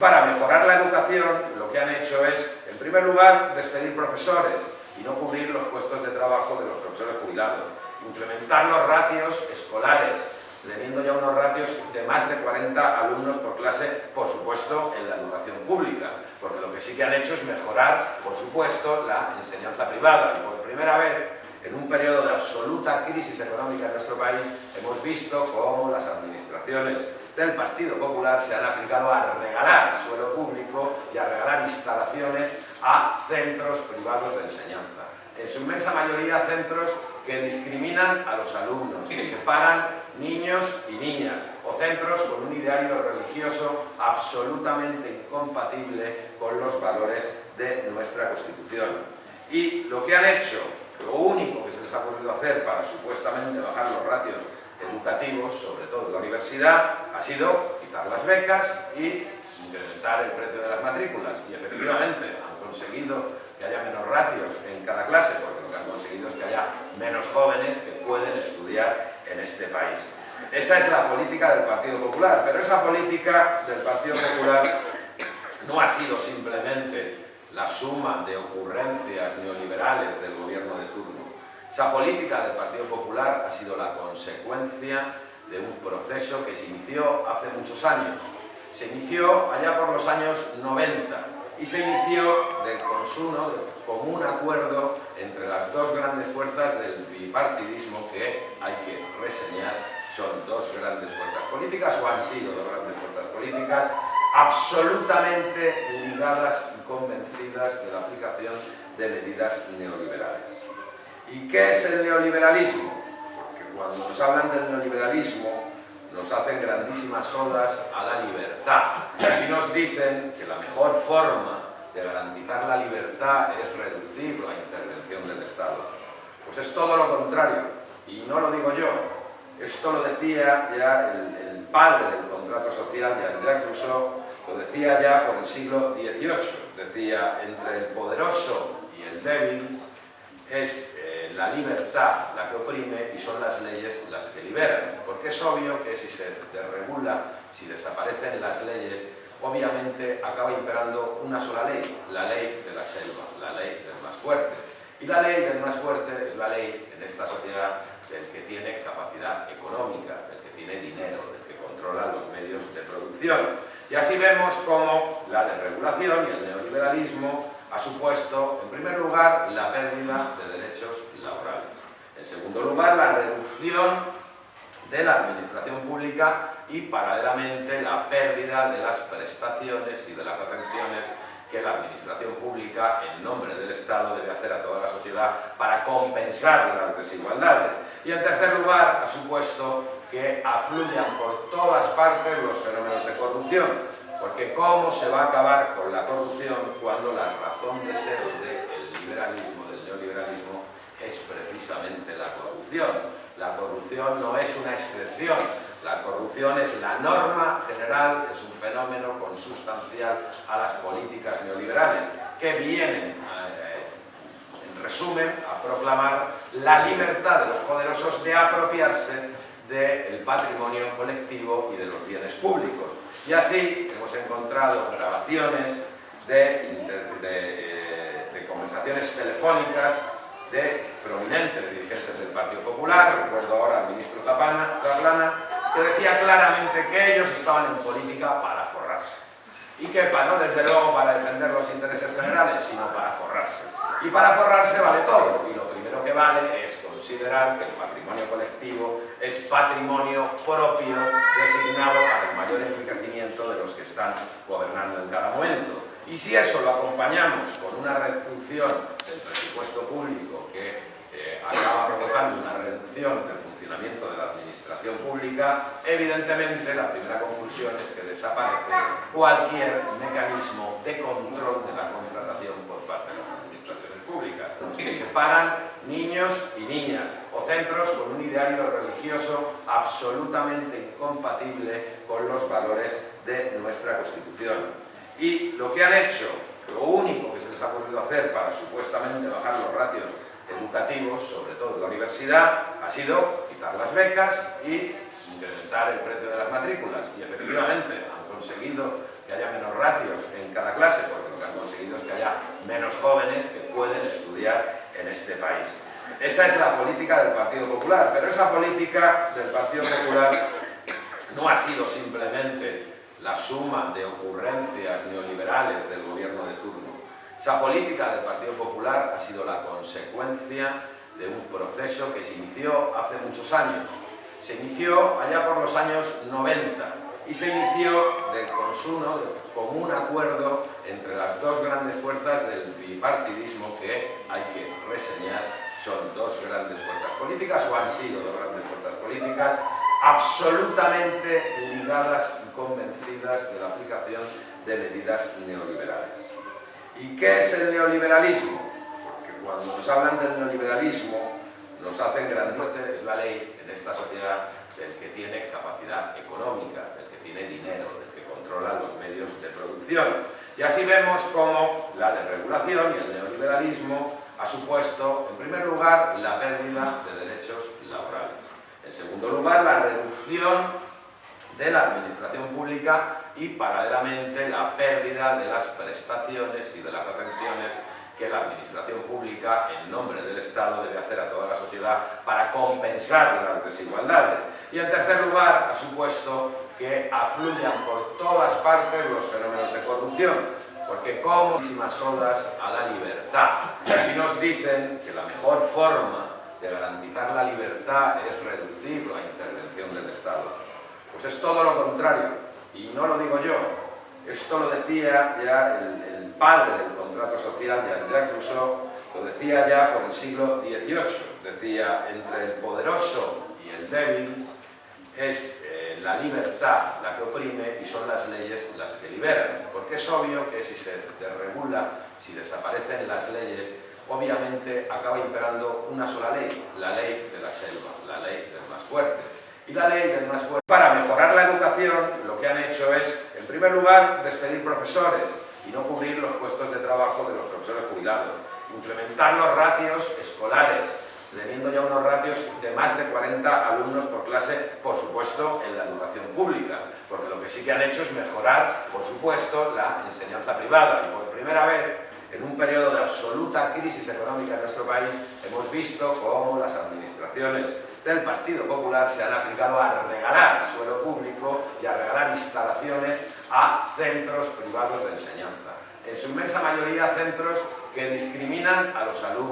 Para mejorar la educación, lo que han hecho es, en primer lugar, despedir profesores y no cubrir los puestos de trabajo de los profesores jubilados. Incrementar los ratios escolares, teniendo ya unos ratios de más de 40 alumnos por clase, por supuesto, en la educación pública. Porque lo que sí que han hecho es mejorar, por supuesto, la enseñanza privada. Y por primera vez, en un periodo de absoluta crisis económica en nuestro país, hemos visto cómo las administraciones del Partido Popular se han aplicado a regalar suelo público y a regalar instalaciones a centros privados de enseñanza. En su inmensa mayoría centros que discriminan a los alumnos, que separan niños y niñas, o centros con un ideario religioso absolutamente incompatible con los valores de nuestra Constitución. Y lo que han hecho, lo único que se les ha ocurrido hacer para supuestamente bajar los ratios educativos, sobre todo en la universidad, ha sido quitar las becas y incrementar el precio de las matrículas. Y efectivamente han conseguido que haya menos ratios en cada clase, porque lo que han conseguido es que haya menos jóvenes que pueden estudiar en este país. Esa es la política del Partido Popular, pero esa política del Partido Popular no ha sido simplemente la suma de ocurrencias neoliberales del gobierno de turno. Esa política del Partido Popular ha sido la consecuencia de un proceso que se inició hace muchos años. Se inició allá por los años 90 y se inició del consumo, de común acuerdo entre las dos grandes fuerzas del bipartidismo que hay que reseñar. Son dos grandes fuerzas políticas, o han sido dos grandes fuerzas políticas, absolutamente ligadas y convencidas de la aplicación de medidas neoliberales. ¿Y qué es el neoliberalismo? Porque cuando nos hablan del neoliberalismo nos hacen grandísimas odas a la libertad. Y aquí nos dicen que la mejor forma de garantizar la libertad es reducir la intervención del Estado. Pues es todo lo contrario, y no lo digo yo. Esto lo decía ya el padre del contrato social, Jean-Jacques Rousseau, lo decía ya por el siglo XVIII. Decía, entre el poderoso y el débil es la libertad la que oprime y son las leyes las que liberan. Porque es obvio que si se desregula, si desaparecen las leyes, obviamente acaba imperando una sola ley, la ley de la selva, la ley del más fuerte. Y la ley del más fuerte es la ley en esta sociedad del que tiene capacidad económica, del que tiene dinero, del que controla los medios de producción. Y así vemos cómo la desregulación y el neoliberalismo ha supuesto, en primer lugar, la pérdida de derechos laborales. En segundo lugar, la reducción de la administración pública y, paralelamente, la pérdida de las prestaciones y de las atenciones que la administración pública, en nombre del Estado, debe hacer a toda la sociedad para compensar las desigualdades. Y, en tercer lugar, ha supuesto que afluyan por todas partes los fenómenos de corrupción. Porque ¿cómo se va a acabar con la corrupción cuando la razón de ser del liberalismo, del neoliberalismo, es precisamente la corrupción? La corrupción no es una excepción, la corrupción es la norma general, es un fenómeno consustancial a las políticas neoliberales, que vienen, en resumen, a proclamar la libertad de los poderosos de apropiarse del patrimonio colectivo y de los bienes públicos. Y así hemos encontrado grabaciones de conversaciones telefónicas de prominentes dirigentes del Partido Popular, recuerdo ahora al ministro Zaplana, que decía claramente que ellos estaban en política para forrarse. Y que no desde luego para defender los intereses generales, sino para forrarse. Y para forrarse vale todo, y lo primero que vale es considerar que el patrimonio colectivo es patrimonio propio designado para el mayor enriquecimiento de los que están gobernando en cada momento. Y si eso lo acompañamos con una reducción del presupuesto público que acaba provocando una reducción del funcionamiento de la administración pública, evidentemente la primera conclusión es que desaparece cualquier mecanismo de control de la contratación por parte de las administraciones públicas, que separan niños y niñas, o centros con un ideario religioso absolutamente incompatible con los valores de nuestra Constitución. Y lo que han hecho, lo único que se les ha ocurrido hacer para supuestamente bajar los ratios educativos, sobre todo en la universidad, ha sido quitar las becas y incrementar el precio de las matrículas. Y efectivamente han conseguido que que haya menos ratios en cada clase, porque lo que han conseguido es que haya menos jóvenes que pueden estudiar en este país. Esa es la política del Partido Popular, pero esa política del Partido Popular no ha sido simplemente la suma de ocurrencias neoliberales del gobierno de turno. Esa política del Partido Popular ha sido la consecuencia de un proceso que se inició hace muchos años. Se inició allá por los años 90 y se inició del consumo, de común acuerdo entre las dos grandes fuerzas del bipartidismo que hay que reseñar. Son dos grandes fuerzas políticas, o han sido dos grandes fuerzas políticas, absolutamente ligadas y convencidas de la aplicación de medidas neoliberales. ¿Y qué es el neoliberalismo? Porque cuando nos hablan del neoliberalismo nos hacen grandote, es la ley en esta sociedad del que tiene capacidad económica, del que tiene dinero, del que controla los medios de producción. Y así vemos cómo la desregulación y el neoliberalismo ha supuesto, en primer lugar, la pérdida de derechos laborales. En segundo lugar, la reducción de la administración pública y, paralelamente, la pérdida de las prestaciones y de las atenciones que la administración pública, en nombre del Estado, debe hacer a toda la sociedad para compensar las desigualdades. Y, en tercer lugar, ha supuesto que afluyan por todas partes los fenómenos de corrupción, porque como muchísimas odas a la libertad. Y aquí nos dicen que la mejor forma de garantizar la libertad es reducir la intervención del Estado. Pues es todo lo contrario, y no lo digo yo, esto lo decía ya el padre del contrato social, Jean-Jacques Rousseau, lo decía ya por el siglo XVIII, decía, entre el poderoso y el débil es la libertad la que oprime y son las leyes las que liberan, porque es obvio que si se desregula, si desaparecen las leyes, obviamente acaba imperando una sola ley, la ley de la selva, la ley del más fuerte. Y la ley del más fuerte. Para mejorar la educación, lo que han hecho es, en primer lugar, despedir profesores y no cubrir los puestos de trabajo de los profesores jubilados, incrementar los ratios escolares, teniendo ya unos ratios de más de 40 alumnos por clase, por supuesto, en la educación pública, porque lo que sí que han hecho es mejorar, por supuesto, la enseñanza privada. Y por primera vez, en un periodo de absoluta crisis económica en nuestro país, hemos visto cómo las administraciones del Partido Popular se han aplicado a regalar suelo público y a regalar instalaciones a centros privados de enseñanza. En su inmensa mayoría, centros que discriminan a los alumnos.